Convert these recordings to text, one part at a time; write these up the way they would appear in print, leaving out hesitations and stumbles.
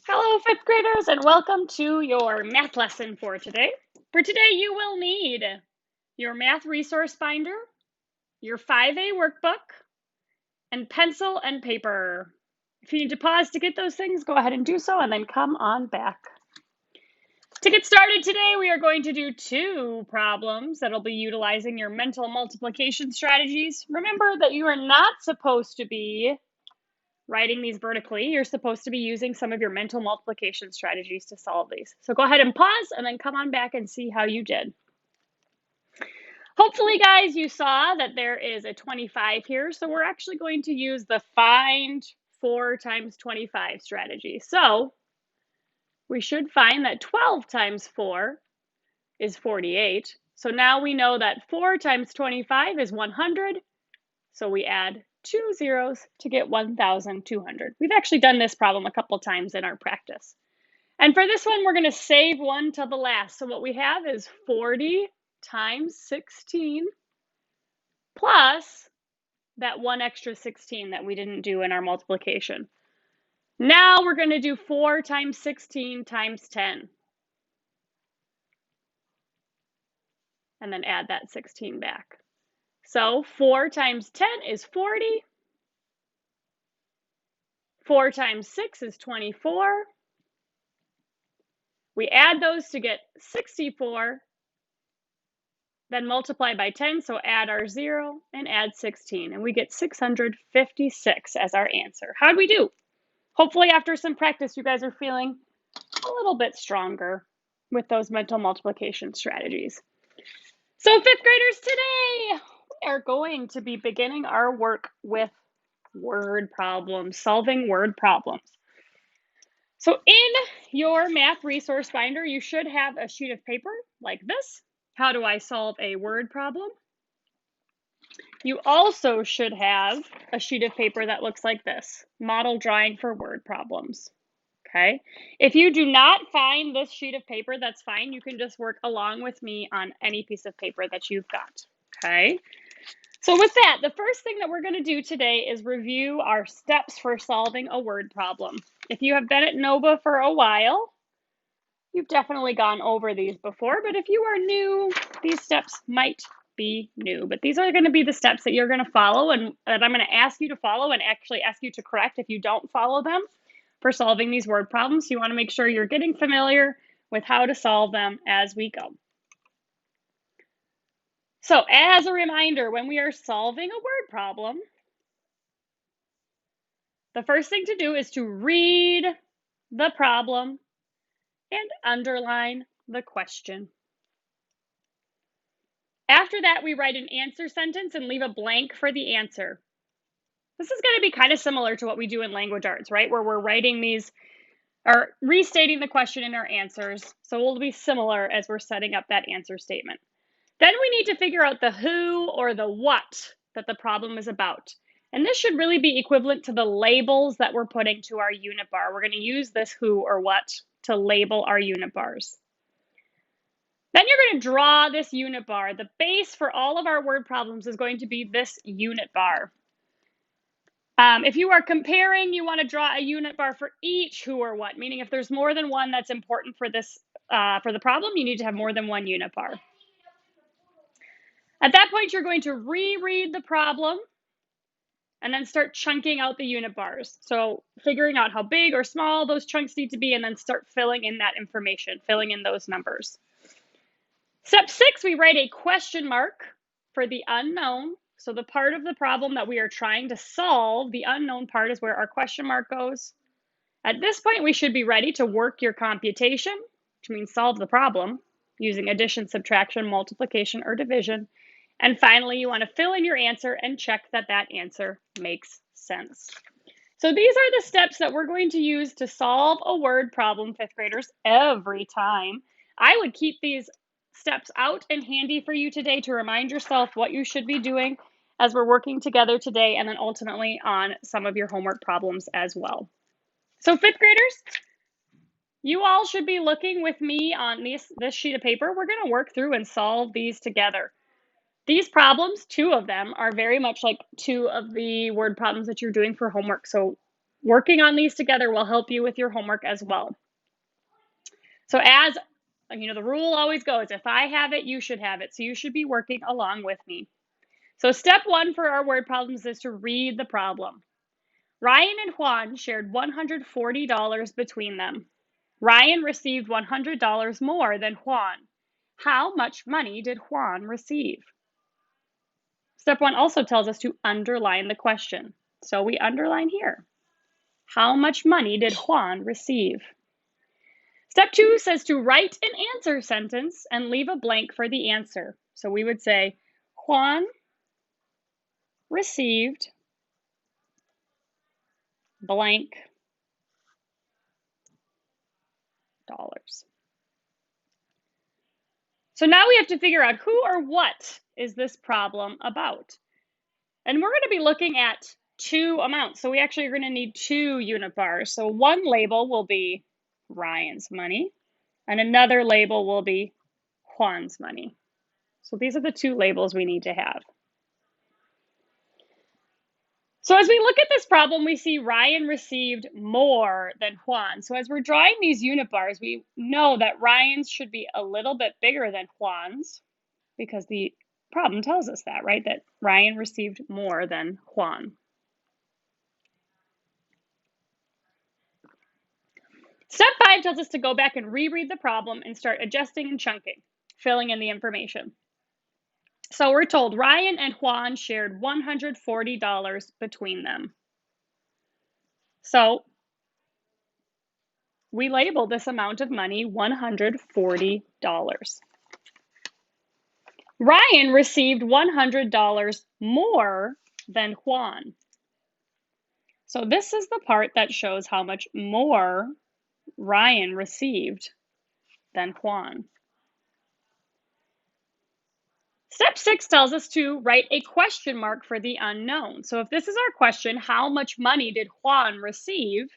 Hello, fifth graders, and welcome to your math lesson for today. For today, you will need your math resource binder, your 5A workbook, and pencil and paper. If you need to pause to get those things, go ahead and do so, and then come on back. To get started today, we are going to do two problems that'll be utilizing your mental multiplication strategies. Remember that you are not supposed to be writing these vertically. You're supposed to be using some of your mental multiplication strategies to solve these. So go ahead and pause and then come on back and see how you did. Hopefully, guys, you saw that there is a 25 here. So we're actually going to use the find 4 times 25 strategy. So we should find that 12 times 4 is 48. So now we know that 4 times 25 is 100. So we add 2 zeros to get 1,200. We've actually done this problem a couple times in our practice. And for this one, we're going to save one till the last. So what we have is 40 times 16 plus that one extra 16 that we didn't do in our multiplication. Now we're going to do 4 times 16 times 10. And then add that 16 back. So 4 times 10 is 40. 4 times 6 is 24. We add those to get 64, then multiply by 10, so add our 0 and add 16, and we get 656 as our answer. How'd we do? Hopefully after some practice, you guys are feeling a little bit stronger with those mental multiplication strategies. So fifth graders, today we are going to be beginning our work with word problems, solving word problems. So in your math resource binder, you should have a sheet of paper like this. How do I solve a word problem? You also should have a sheet of paper that looks like this, model drawing for word problems. Okay. If you do not find this sheet of paper, that's fine. You can just work along with me on any piece of paper that you've got. Okay. So with that, the first thing that we're going to do today is review our steps for solving a word problem. If you have been at NOVA for a while, you've definitely gone over these before, but if you are new, these steps might be new. But these are going to be the steps that you're going to follow and that I'm going to ask you to follow and actually ask you to correct if you don't follow them for solving these word problems. You want to make sure you're getting familiar with how to solve them as we go. So as a reminder, when we are solving a word problem, the first thing to do is to read the problem and underline the question. After that, we write an answer sentence and leave a blank for the answer. This is going to be kind of similar to what we do in language arts, right? Where we're writing these or restating the question in our answers. So it'll be similar as we're setting up that answer statement. Then we need to figure out the who or the what that the problem is about. And this should really be equivalent to the labels that we're putting to our unit bar. We're going to use this who or what to label our unit bars. Then you're going to draw this unit bar. The base for all of our word problems is going to be this unit bar. If you are comparing, you want to draw a unit bar for each who or what, meaning if there's more than one that's important for this for the problem, you need to have more than one unit bar. At that point, you're going to reread the problem and then start chunking out the unit bars. So figuring out how big or small those chunks need to be and then start filling in that information, filling in those numbers. Step 6, we write a question mark for the unknown. So the part of the problem that we are trying to solve, the unknown part is where our question mark goes. At this point, we should be ready to work your computation, which means solve the problem using addition, subtraction, multiplication, or division. And finally, you want to fill in your answer and check that that answer makes sense. So these are the steps that we're going to use to solve a word problem, fifth graders, every time. I would keep these steps out and handy for you today to remind yourself what you should be doing as we're working together today and then ultimately on some of your homework problems as well. So fifth graders, you all should be looking with me on this sheet of paper. We're going to work through and solve these together. These problems, 2 of them, are very much like 2 of the word problems that you're doing for homework. So Working on these together will help you with your homework as well. So as you know, the rule always goes, if I have it, you should have it. So you should be working along with me. So step 1 for our word problems is to read the problem. Ryan and Juan shared $140 between them. Ryan received $100 more than Juan. How much money did Juan receive? Step 1 also tells us to underline the question. So we underline here. How much money did Juan receive? Step 2 says to write an answer sentence and leave a blank for the answer. So we would say, Juan received blank dollars. So now we have to figure out who or what is this problem about. And we're going to be looking at 2 amounts. So we actually are going to need 2 unit bars. So one label will be Ryan's money, and another label will be Juan's money. So these are the 2 labels we need to have. So as we look at this problem, we see Ryan received more than Juan. So as we're drawing these unit bars, we know that Ryan's should be a little bit bigger than Juan's because the problem tells us that, right? That Ryan received more than Juan. Step 5 tells us to go back and reread the problem and start adjusting and chunking, filling in the information. So we're told Ryan and Juan shared $140 between them. So we label this amount of money $140. Ryan received $100 more than Juan. So this is the part that shows how much more Ryan received than Juan. Step 6 tells us to write a question mark for the unknown. So if this is our question, how much money did Juan receive?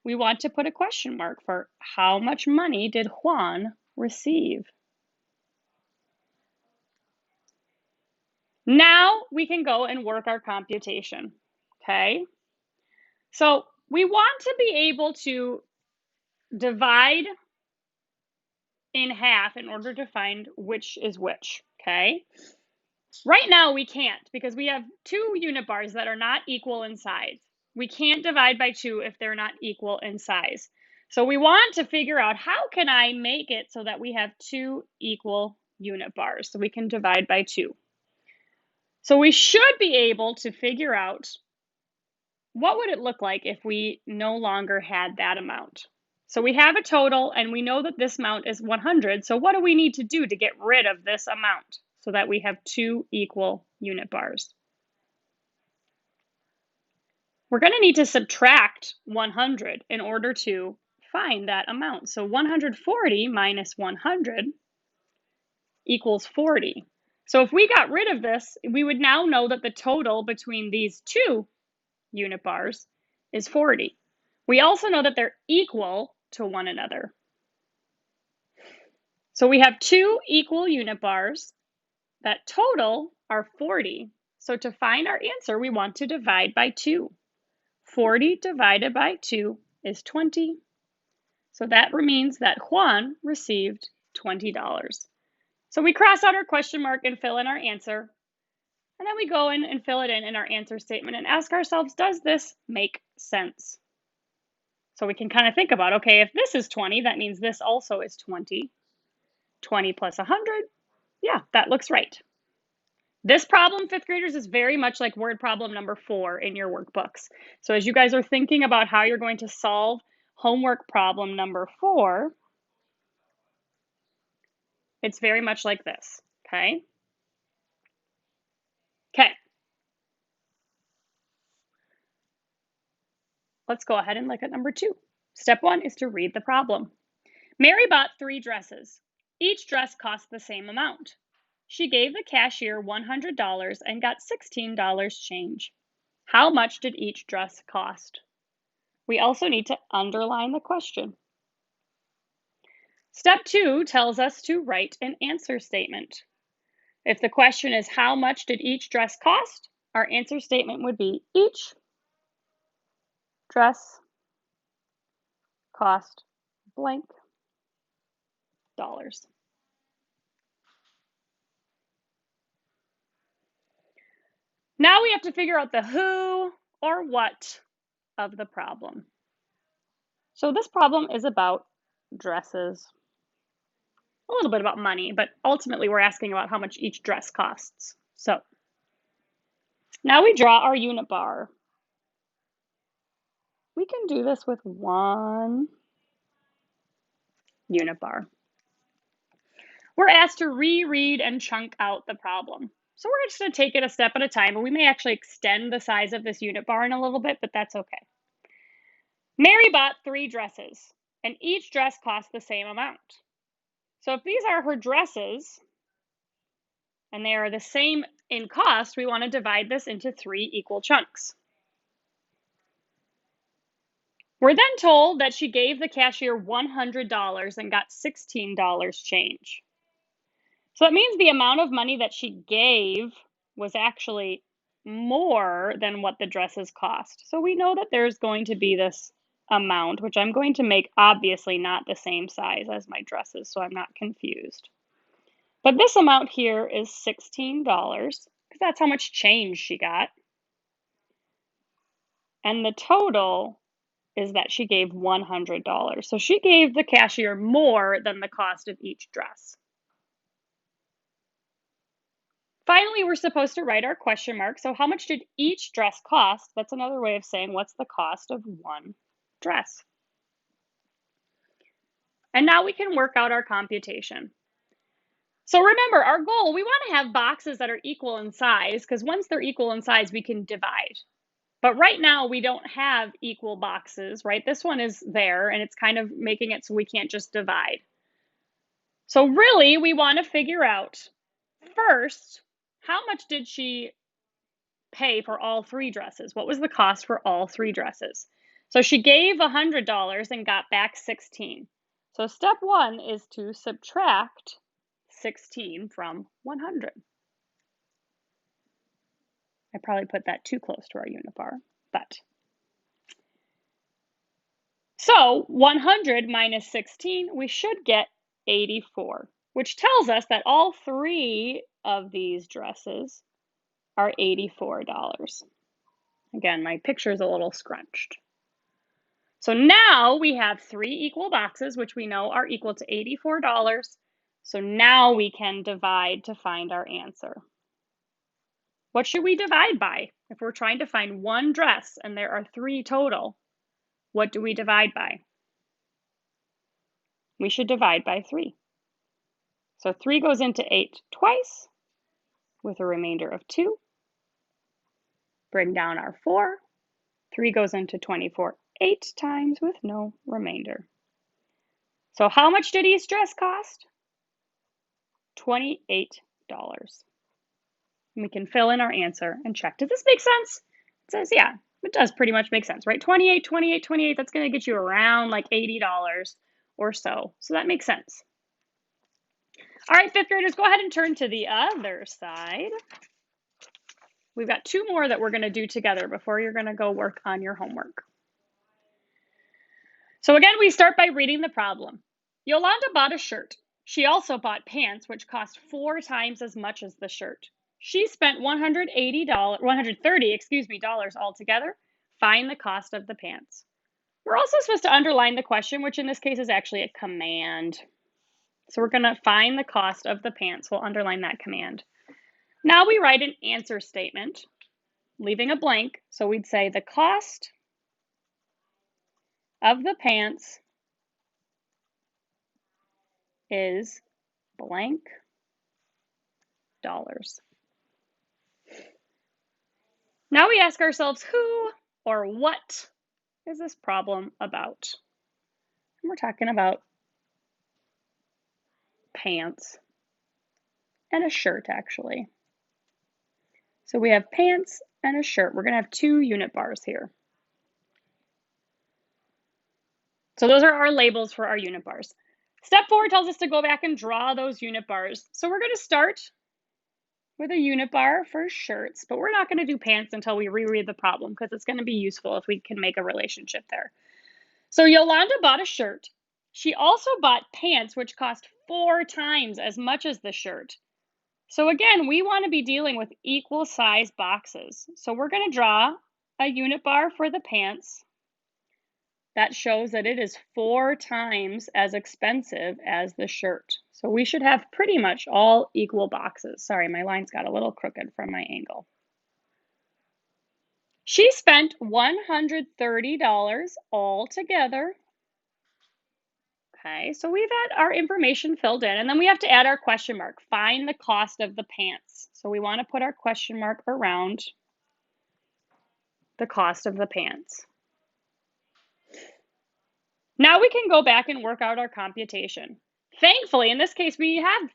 We want to put a question mark for how much money did Juan receive? Now we can go and work our computation, okay? So we want to be able to divide in half in order to find which is which, okay? Right now we can't because we have 2 unit bars that are not equal in size. We can't divide by 2 if they're not equal in size. So we want to figure out how can I make it so that we have 2 equal unit bars so we can divide by 2. So we should be able to figure out what would it look like if we no longer had that amount. So we have a total and we know that this amount is 100. So what do we need to do to get rid of this amount so that we have 2 equal unit bars? We're going to need to subtract 100 in order to find that amount. So 140 minus 100 equals 40. So if we got rid of this, we would now know that the total between these 2 unit bars is 40. We also know that they're equal to one another. So we have 2 equal unit bars that total are 40. So to find our answer, we want to divide by 2. 40 divided by 2 is 20. So that means that Juan received $20. So we cross out our question mark and fill in our answer. And then we go in and fill it in our answer statement and ask ourselves, does this make sense? So we can kind of think about, okay, if this is 20, that means this also is 20. 20 plus 100, yeah, that looks right. This problem, 5th graders, is very much like word problem number 4 in your workbooks. So as you guys are thinking about how you're going to solve homework problem number 4, it's very much like this, okay? Okay. Let's go ahead and look at number 2. Step 1 is to read the problem. Mary bought 3 dresses. Each dress cost the same amount. She gave the cashier $100 and got $16 change. How much did each dress cost? We also need to underline the question. Step 2 tells us to write an answer statement. If the question is how much did each dress cost, our answer statement would be each dress cost blank dollars. Now we have to figure out the who or what of the problem. So this problem is about dresses, a little bit about money, but ultimately we're asking about how much each dress costs. So now we draw our unit bar. We can do this with one unit bar. We're asked to reread and chunk out the problem. So we're just going to take it a step at a time, and we may actually extend the size of this unit bar in a little bit, but that's okay. Mary bought 3 dresses, and each dress cost the same amount. So if these are her dresses, and they are the same in cost, we want to divide this into 3 equal chunks. We're then told that she gave the cashier $100 and got $16 change. So that means the amount of money that she gave was actually more than what the dresses cost. So we know that there's going to be this amount, which I'm going to make obviously not the same size as my dresses, so I'm not confused. But this amount here is $16, because that's how much change she got. And the total is that she gave $100. So she gave the cashier more than the cost of each dress. Finally, we're supposed to write our question mark. So how much did each dress cost? That's another way of saying what's the cost of one dress. And now we can work out our computation. So remember, our goal, we want to have boxes that are equal in size, because once they're equal in size, we can divide. But right now, we don't have equal boxes, right? This one is there, and it's kind of making it so we can't just divide. So really, we want to figure out, first, how much did she pay for all 3 dresses? What was the cost for all 3 dresses? So she gave $100 and got back 16. So step 1 is to subtract 16 from 100. I probably put that too close to our unit bar, but. So 100 minus 16, we should get 84, which tells us that all 3 of these dresses are $84. Again, my picture is a little scrunched. So now we have 3 equal boxes, which we know are equal to $84. So now we can divide to find our answer. What should we divide by? If we're trying to find one dress and there are 3 total, what do we divide by? We should divide by 3. So 3 goes into 8 twice with a remainder of 2. Bring down our 4. 3 goes into 24 8 times with no remainder. So how much did each dress cost? $28. And we can fill in our answer and check. Does this make sense? It says, yeah, it does pretty much make sense, right? 28, 28, 28, that's going to get you around like $80 or so. So that makes sense. All right, 5th graders, go ahead and turn to the other side. We've got 2 more that we're going to do together before you're going to go work on your homework. So again, we start by reading the problem. Yolanda bought a shirt. She also bought pants, which cost 4 times as much as the shirt. She spent $130 altogether. Find the cost of the pants. We're also supposed to underline the question, which in this case is actually a command. So we're going to find the cost of the pants. We'll underline that command. Now we write an answer statement, leaving a blank. So we'd say the cost of the pants is blank dollars. Now we ask ourselves, who or what is this problem about? And we're talking about pants and a shirt, actually. So we have pants and a shirt. We're going to have 2 unit bars here. So those are our labels for our unit bars. Step 4 tells us to go back and draw those unit bars. So we're going to start with a unit bar for shirts, but we're not going to do pants until we reread the problem because it's going to be useful if we can make a relationship there. So Yolanda bought a shirt. She also bought pants, which cost 4 times as much as the shirt. So again, we want to be dealing with equal size boxes. So we're going to draw a unit bar for the pants. That shows that it is 4 times as expensive as the shirt. So we should have pretty much all equal boxes. Sorry, my lines got a little crooked from my angle. She spent $130 all together. Okay, so we've had our information filled in, and then we have to add our question mark. Find the cost of the pants. So we want to put our question mark around the cost of the pants. Now we can go back and work out our computation. Thankfully, in this case, we have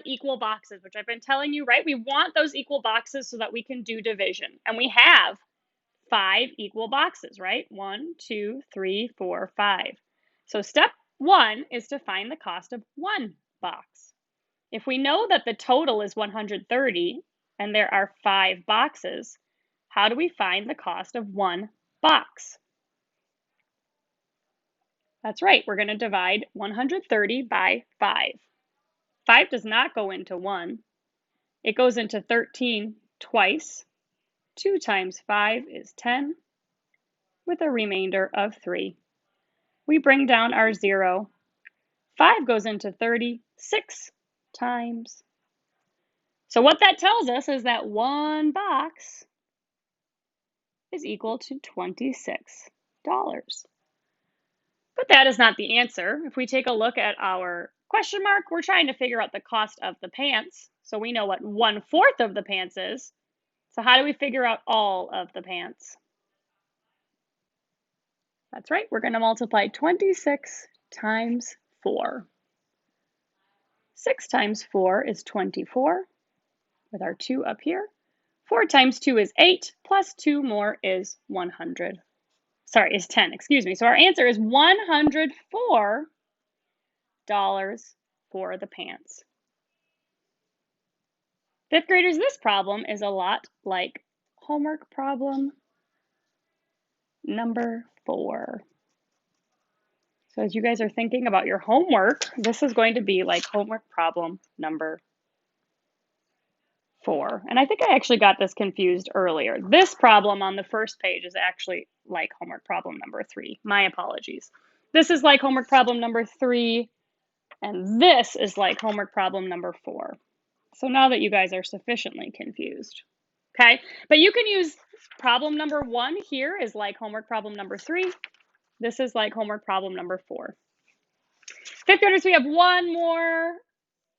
equal boxes, which I've been telling you, right? We want those equal boxes so that we can do division. And we have 5 equal boxes, right? 1, 2, 3, 4, 5. So step 1 is to find the cost of 1 box. If we know that the total is 130 and there are 5 boxes, how do we find the cost of 1 box? That's right, we're going to divide 130 by 5. 5 does not go into 1. It goes into 13 twice. 2 times 5 is 10, with a remainder of 3. We bring down our 0. 5 goes into 30 6 times. So what that tells us is that 1 box is equal to $26. But that is not the answer. If we take a look at our question mark, we're trying to figure out the cost of the pants. So we know what 1/4 of the pants is. So how do we figure out all of the pants? That's right, we're going to multiply 26 times 4. 6 times 4 is 24, with our 2 up here. 4 times 2 is 8, plus 2 more is 100. Sorry, is 10, excuse me. So our answer is $104 for the pants. 5th graders, this problem is a lot like homework problem number 4. So as you guys are thinking about your homework, this is going to be like homework problem number 4. And I think I actually got this confused earlier. This problem on the first page is actually like homework problem number 3. My apologies. This is like homework problem number 3, and this is like homework problem number 4. So now that you guys are sufficiently confused, okay? But you can use problem number 1 here is like homework problem number 3. This is like homework problem number 4. 5th graders, we have one more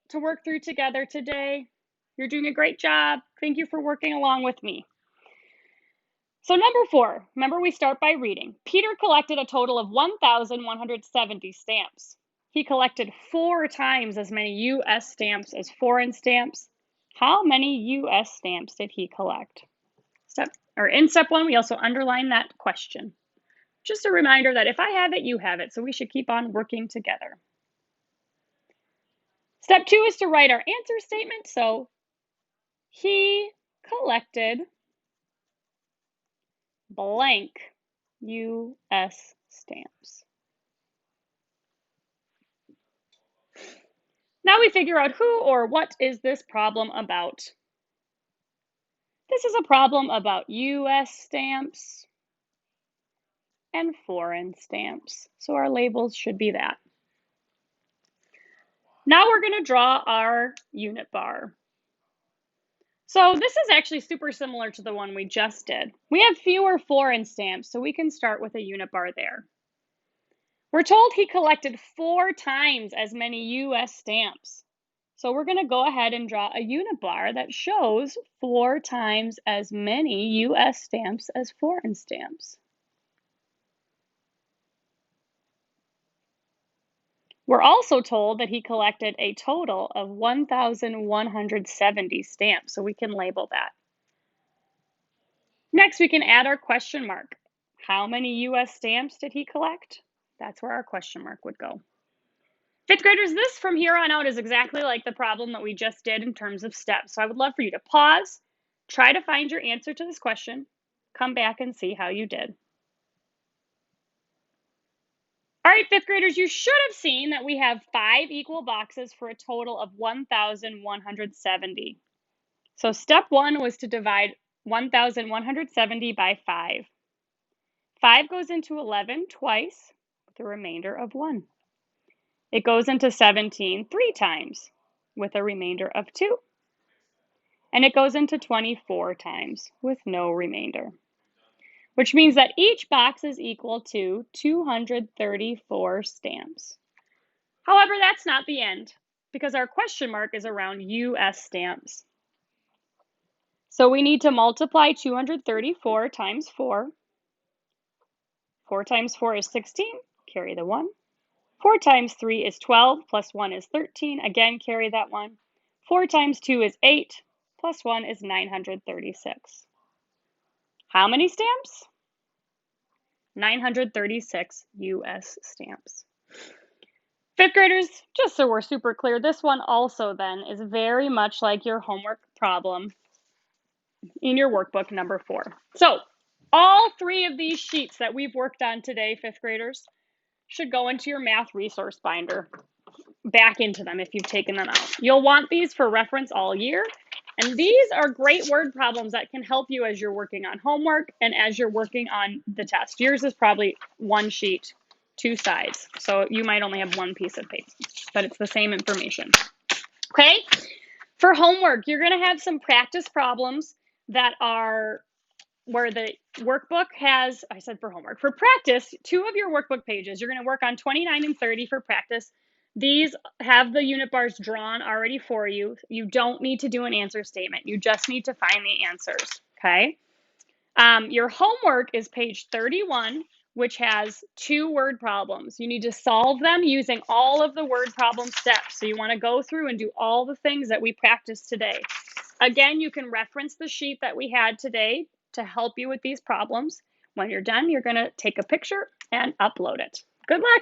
to work through together today. You're doing a great job. Thank you for working along with me. So number 4, remember we start by reading. Peter collected a total of 1,170 stamps. He collected 4 times as many U.S. stamps as foreign stamps. How many U.S. stamps did he collect? In step 1, we also underline that question. Just a reminder that if I have it, you have it, so we should keep on working together. Step 2 is to write our answer statement. So he collected blank U.S. stamps. Now we figure out who or what is this problem about. This is a problem about U.S. stamps and foreign stamps. So our labels should be that. Now we're going to draw our unit bar. So this is actually super similar to the one we just did. We have fewer foreign stamps, so we can start with a unit bar there. We're told he collected 4 times as many U.S. stamps. So we're going to go ahead and draw a unit bar that shows 4 times as many U.S. stamps as foreign stamps. We're also told that he collected a total of 1,170 stamps, so we can label that. Next, we can add our question mark. How many U.S. stamps did he collect? That's where our question mark would go. Fifth graders, this from here on out is exactly like the problem that we just did in terms of steps. So I would love for you to pause, try to find your answer to this question, come back and see how you did. All right, fifth graders, you should have seen that we have 5 equal boxes for a total of 1,170. So step 1 was to divide 1,170 by 5. 5 goes into 11 twice with a remainder of 1. It goes into 17 3 times with a remainder of 2. And it goes into 24 times with no remainder, which means that each box is equal to 234 stamps. However, that's not the end, because our question mark is around US stamps. So we need to multiply 234 times 4. 4 times 4 is 16, carry the 1. 4 times 3 is 12, plus 1 is 13, again carry that 1. 4 times 2 is 8, plus 1 is 936. How many stamps? 936 US stamps. Fifth graders, just so we're super clear, this one also then is very much like your homework problem in your workbook number 4. So all 3 of these sheets that we've worked on today, fifth graders, should go into your math resource binder, back into them if you've taken them out. You'll want these for reference all year. And these are great word problems that can help you as you're working on homework and as you're working on the test. Yours is probably 1 sheet, 2 sides. So you might only have 1 piece of paper, but it's the same information. Okay? For homework, you're going to have some practice problems that are where the workbook has, I said for homework. For practice, 2 of your workbook pages, you're going to work on 29 and 30 for practice. These have the unit bars drawn already for you. You don't need to do an answer statement. You just need to find the answers, okay? Your homework is page 31, which has 2 word problems. You need to solve them using all of the word problem steps. So you want to go through and do all the things that we practiced today. Again, you can reference the sheet that we had today to help you with these problems. When you're done, you're going to take a picture and upload it. Good luck.